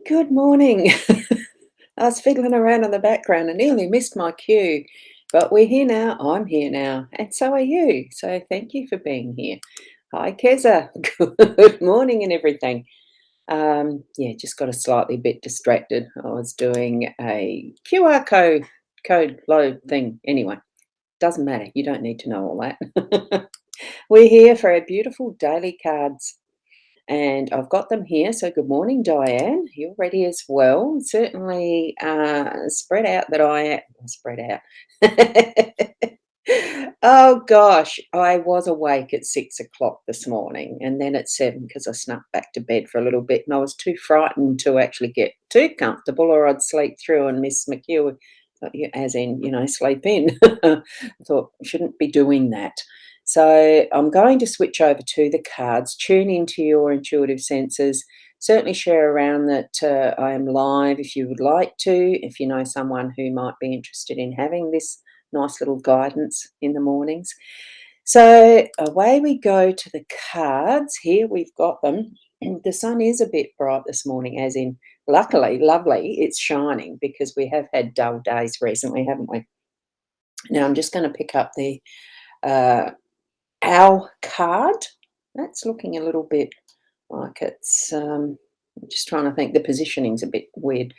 Good morning. I was fiddling around in the background and nearly missed my cue, but we're here now. I'm here now, and so are you. So thank you for being here. Hi, Keza. Good morning and everything. Yeah, just got a slightly bit distracted. I was doing a QR code load thing. Anyway, doesn't matter. You don't need to know all that. We're here for our beautiful daily cards. And I've got them here. So good morning, Diane. You're ready as well. Certainly spread out that I spread out. Oh gosh, I was awake at 6 o'clock this morning and then at 7 because I snuck back to bed for a little bit and I was too frightened to actually get too comfortable or I'd sleep through and miss my cue, as in, sleep in. I thought I shouldn't be doing that. So I'm going to switch over to the cards, tune into your intuitive senses. Certainly share around that I am live if you would like to, if you know someone who might be interested in having this nice little guidance in the mornings. So away we go to the cards. Here we've got them. The sun is a bit bright this morning, as in, luckily, lovely, it's shining because we have had dull days recently, haven't we? Now I'm just going to pick up the Owl card. That's looking a little bit like it's, I'm just trying to think, the positioning's a bit weird.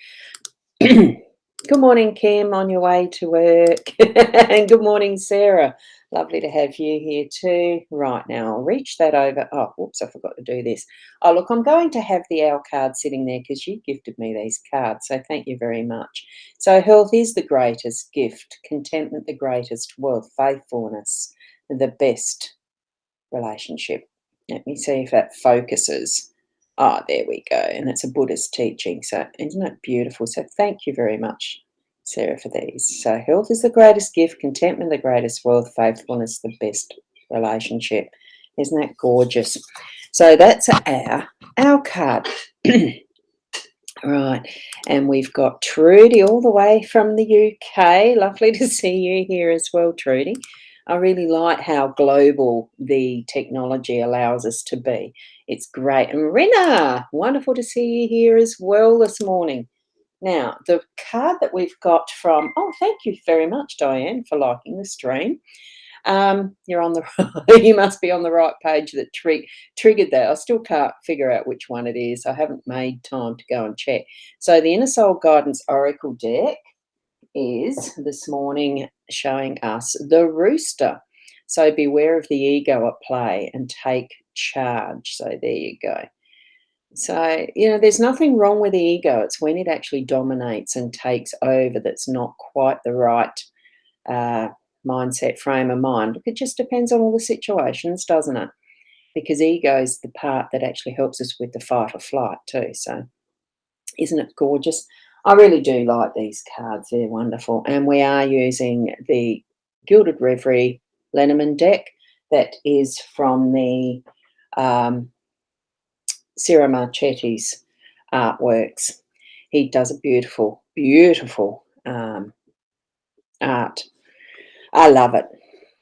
Good morning, Kim, on your way to work. And good morning, Sarah. Lovely to have you here too. Right, now I'll reach that over. Oh, whoops, I forgot to do this. Oh, look, I'm going to have the owl card sitting there because you gifted me these cards, so thank you very much. So health is the greatest gift, contentment the greatest wealth, faithfulness the best relationship. Let me see if that focuses. Ah, there we go. And it's a Buddhist teaching. So isn't it beautiful? So thank you very much, Sarah, for these. So health is the greatest gift, contentment the greatest wealth, faithfulness the best relationship. Isn't that gorgeous? So that's our card. Right, and we've got Trudy all the way from the UK. Lovely to see you here as well, Trudy. I really like how global the technology allows us to be. It's great. And Rina, wonderful to see you here as well this morning. Now, the card that we've got from, oh, thank you very much, Diane, for liking the stream. You're on the you must be on the right page that triggered that. I still can't figure out which one it is. I haven't made time to go and check. So the Inner Soul Guidance Oracle deck is this morning showing us the rooster. So beware of the ego at play and take charge. So there you go. So, there's nothing wrong with the ego. It's when it actually dominates and takes over that's not quite the right mindset, frame of mind. Look, it just depends on all the situations, doesn't it? Because ego is the part that actually helps us with the fight or flight too. So isn't it gorgeous? I really do like these cards. They're wonderful. And we are using the Gilded Reverie Lenormand deck that is from the Ciro Marchetti's artworks. He does a beautiful, beautiful art. I love it.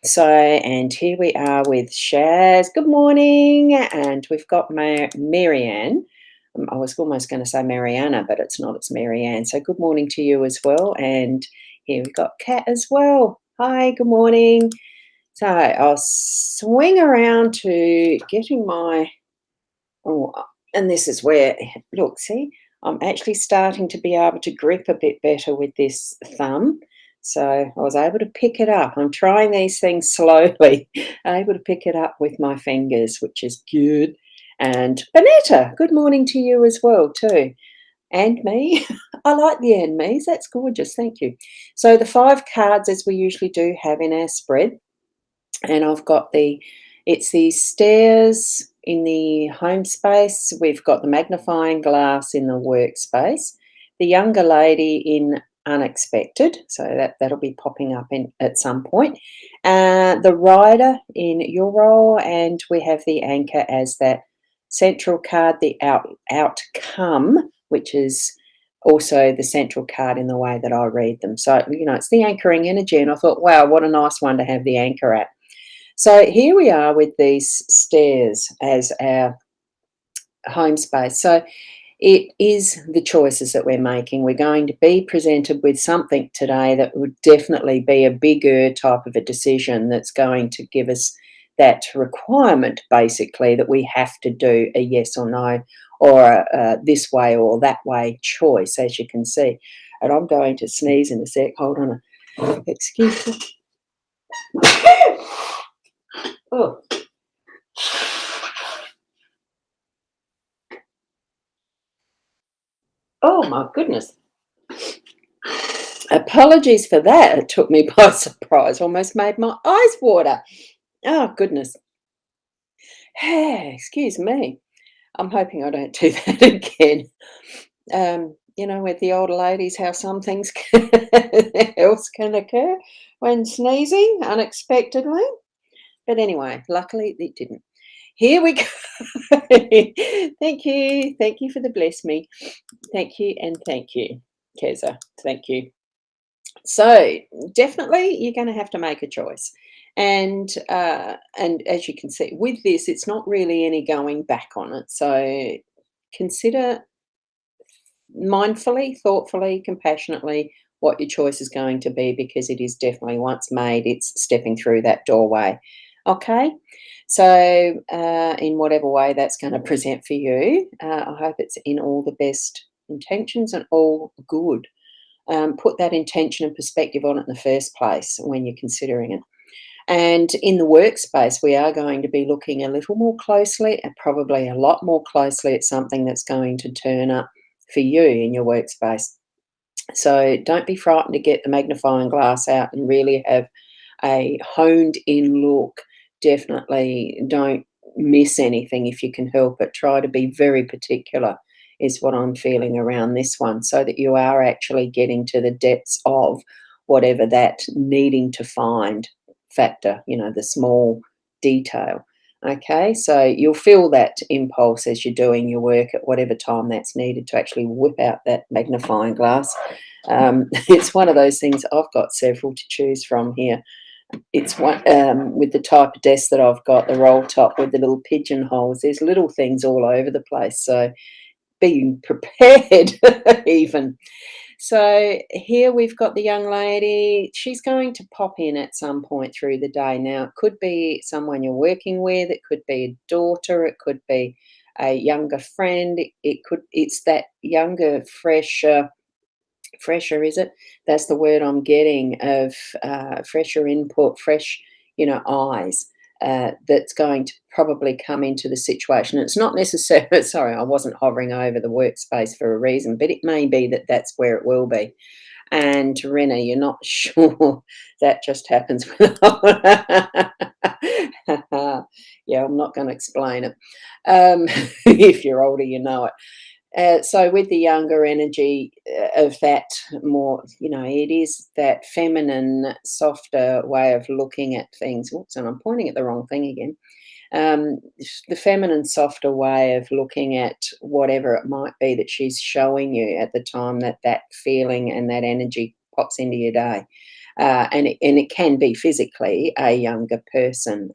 So, and here we are with Shaz. Good morning. And we've got Marianne. I was almost going to say Mariana, but it's not. It's Marianne. So good morning to you as well. And here we've got Kat as well. Hi, good morning. So I'll swing around to getting my, and this is where, look, see, I'm actually starting to be able to grip a bit better with this thumb. So I was able to pick it up. I'm trying these things slowly. I'm able to pick it up with my fingers, which is good. And Bonetta, good morning to you as well too. And me. I like the and me's. That's gorgeous. Thank you. So the 5 cards, as we usually do have in our spread. And I've got it's the stairs in the home space. We've got the magnifying glass in the workspace. The younger lady in unexpected, so that'll be popping up at some point. The rider in your role, and we have the anchor as that central card, the outcome, which is also the central card in the way that I read them. So, it's the anchoring energy, and I thought, wow, what a nice one to have the anchor at. So here we are with these stairs as our home space. So It is the choices that we're making. We're going to be presented with something today that would definitely be a bigger type of a decision that's going to give us that requirement, basically, that we have to do a yes or no, or a this way or that way choice, as you can see. And I'm going to sneeze in a sec. Hold on. Excuse me. Oh, oh my goodness. Apologies for that. It took me by surprise. Almost made my eyes water. Oh, goodness. Excuse me. I'm hoping I don't do that again. With the older ladies, how some things else can occur when sneezing unexpectedly. But anyway, luckily it didn't. Here we go. Thank you. Thank you for the bless me. Thank you and thank you, Keza. Thank you. So definitely, you're going to have to make a choice, and as you can see with this, it's not really any going back on it. So consider mindfully, thoughtfully, compassionately what your choice is going to be, because it is definitely, once made, it's stepping through that doorway. Okay, so in whatever way that's going to present for you, I hope it's in all the best intentions and all good. Put that intention and perspective on it in the first place when you're considering it. And in the workspace, we are going to be looking a little more closely, and probably a lot more closely, at something that's going to turn up for you in your workspace. So don't be frightened to get the magnifying glass out and really have a honed in look. Definitely don't miss anything if you can help it. Try to be very particular, is what I'm feeling around this one, so that you are actually getting to the depths of whatever that needing to find factor, the small detail. Okay, so you'll feel that impulse as you're doing your work at whatever time that's needed to actually whip out that magnifying glass. It's one of those things. I've got several to choose from here. It's one with the type of desk that I've got, the roll top with the little pigeonholes. There's little things all over the place, so being prepared even. So here we've got the young lady. She's going to pop in at some point through the day. Now, it could be someone you're working with, it could be a daughter, it could be a younger friend, it's that younger, fresher, is it? That's the word I'm getting, of fresher input, fresh, eyes. That's going to probably come into the situation. It's not necessarily, sorry, I wasn't hovering over the workspace for a reason, but it may be that that's where it will be. And Rena, you're not sure. That just happens when yeah, I'm not going to explain it. If you're older, you know it. So with the younger energy, of that, more, it is that feminine, softer way of looking at things. Oops, and I'm pointing at the wrong thing again. Um, the feminine, softer way of looking at whatever it might be that she's showing you at the time that that feeling and that energy pops into your day. And it can be physically a younger person,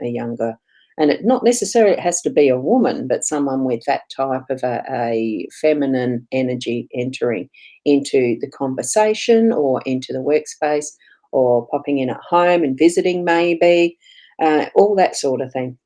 and it not necessarily, it has to be a woman, but someone with that type of a feminine energy entering into the conversation or into the workspace, or popping in at home and visiting, maybe, all that sort of thing.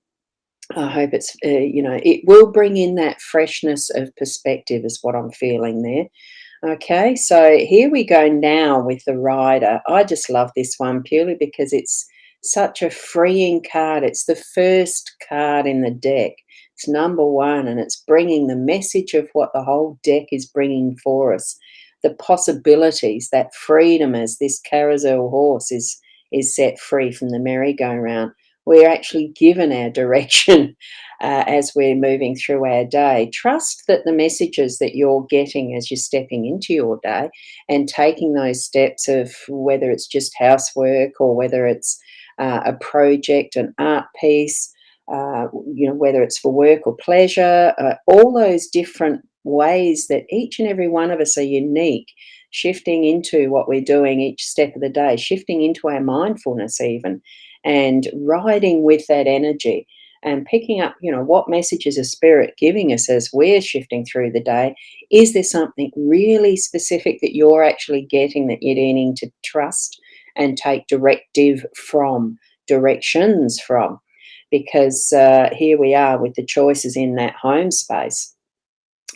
I hope it will bring in that freshness of perspective, is what I'm feeling there. Okay, so here we go now with the rider. I just love this one purely because it's such a freeing card. It's the first card in the deck. It's number one, and it's bringing the message of what the whole deck is bringing for us. The possibilities, that freedom, as this carousel horse is set free from the merry-go-round. We're actually given our direction as we're moving through our day. Trust that the messages that you're getting as you're stepping into your day and taking those steps, of whether it's just housework or whether it's a project, an art piece, whether it's for work or pleasure, all those different ways that each and every one of us are unique, shifting into what we're doing each step of the day, shifting into our mindfulness even, and riding with that energy. and picking up, what messages is Spirit giving us as we're shifting through the day. Is there something really specific that you're actually getting that you're needing to trust and take directions from? Because here we are with the choices in that home space.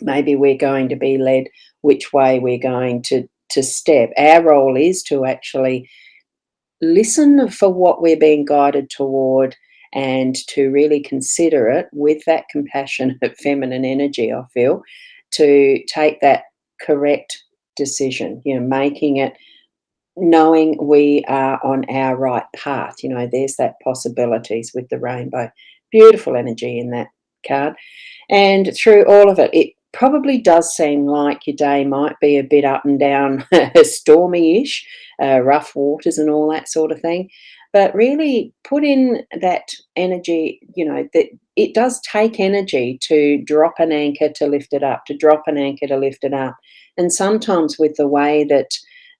Maybe we're going to be led which way we're going to step. Our role is to actually listen for what we're being guided toward and to really consider it with that compassionate feminine energy, I feel, to take that correct decision, making it, knowing we are on our right path. There's that possibilities with the rainbow. Beautiful energy in that card. And through all of it, it probably does seem like your day might be a bit up and down, stormy-ish, rough waters and all that sort of thing. But really put in that energy, that it does take energy to drop an anchor to lift it up, to drop an anchor to lift it up. And sometimes with the way that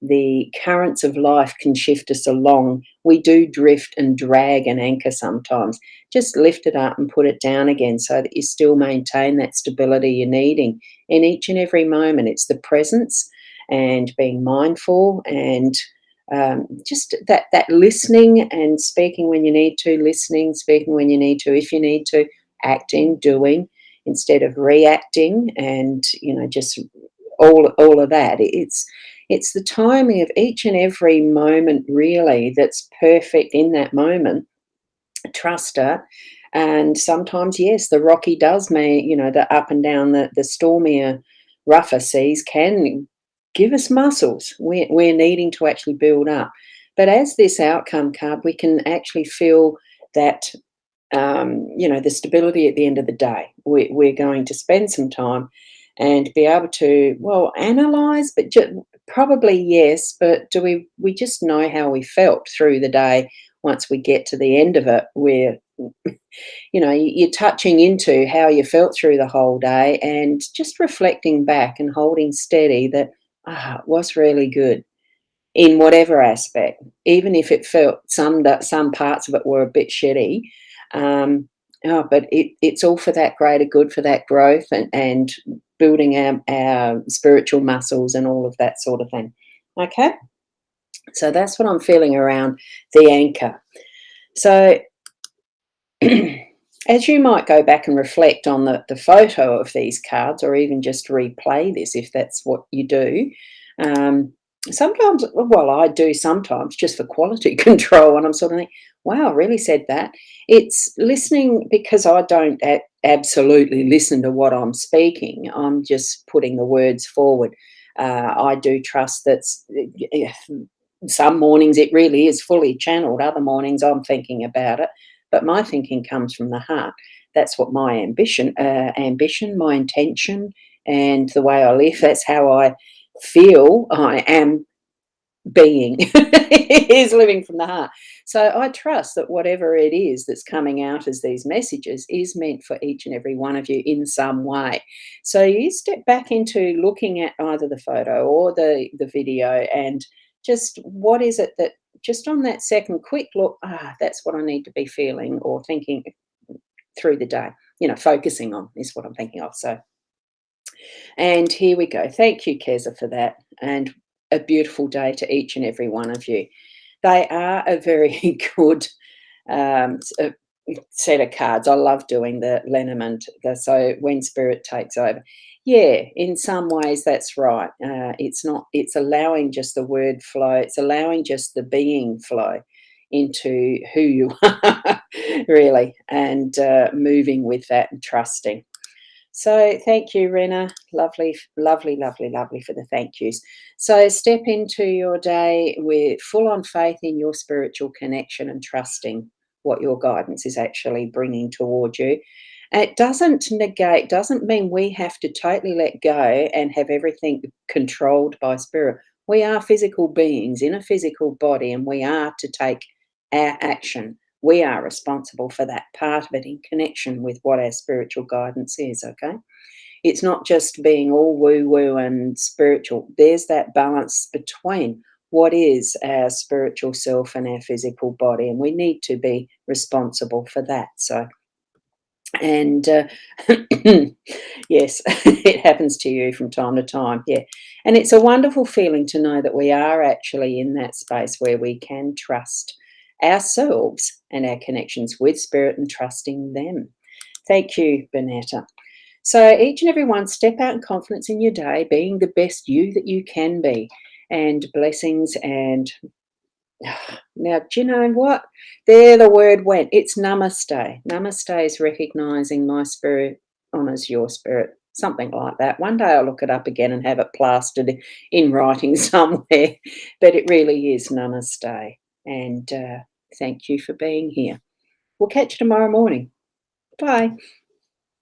the currents of life can shift us along, we do drift and drag an anchor sometimes. Just lift it up and put it down again so that you still maintain that stability you're needing in each and every moment. It's the presence and being mindful and just that listening and speaking when you need to, listening, speaking when you need to, if you need to, acting, doing instead of reacting, and just all of that. It's the timing of each and every moment really that's perfect in that moment. Trust it. And sometimes, yes, the rocky does mean, the up and down, the stormier, rougher seas can give us muscles. We're needing to actually build up. But as this outcome card, we can actually feel that, the stability at the end of the day. We're going to spend some time and be able to, well, analyze, but probably yes, but do we just know how we felt through the day once we get to the end of it, where you're touching into how you felt through the whole day and just reflecting back and holding steady that it was really good in whatever aspect, even if it felt some parts of it were a bit shitty. But it's all for that greater good, for that growth and building our spiritual muscles and all of that sort of thing. Okay, so that's what I'm feeling around the anchor. So as you might go back and reflect on the photo of these cards, or even just replay this if that's what you do, sometimes, well, I do sometimes just for quality control, and I'm sort of thinking, wow, I really said that. It's listening because I don't absolutely listen to what I'm speaking. I'm just putting the words forward. I do trust that some mornings it really is fully channeled. Other mornings I'm thinking about it. But my thinking comes from the heart. That's what my ambition, my intention, and the way I live, that's how I feel I am being, is living from the heart. So I trust that whatever it is that's coming out as these messages is meant for each and every one of you in some way. So you step back into looking at either the photo or the video and just what is it that just on that second quick look, that's what I need to be feeling or thinking through the day, focusing on is what I'm thinking of. So, and here we go. Thank you, Keza, for that. And a beautiful day to each and every one of you. They are a very good set of cards. I love doing the Lenormand. So when Spirit takes over. Yeah, in some ways that's right. It's allowing just the word flow. It's allowing just the being flow into who you are, really, and moving with that and trusting. So thank you, Rena. Lovely, lovely, lovely, lovely for the thank yous. So step into your day with full on faith in your spiritual connection and trusting what your guidance is actually bringing toward you. It doesn't mean we have to totally let go and have everything controlled by spirit. We are physical beings in a physical body, and we are to take our action. We are responsible for that part of it in connection with what our spiritual guidance is, okay? It's not just being all woo-woo and spiritual. There's that balance between what is our spiritual self and our physical body, and we need to be responsible for that. So And yes, it happens to you from time to time. Yeah. And it's a wonderful feeling to know that we are actually in that space where we can trust ourselves and our connections with spirit and trusting them. Thank you, Bonetta. So each and every one, step out in confidence in your day, being the best you that you can be, and blessings. And now, do you know what? There the word went. It's namaste. Namaste is recognizing my spirit honors your spirit. Something like that. One day I'll look it up again and have it plastered in writing somewhere. But it really is namaste. And thank you for being here. We'll catch you tomorrow morning. Bye.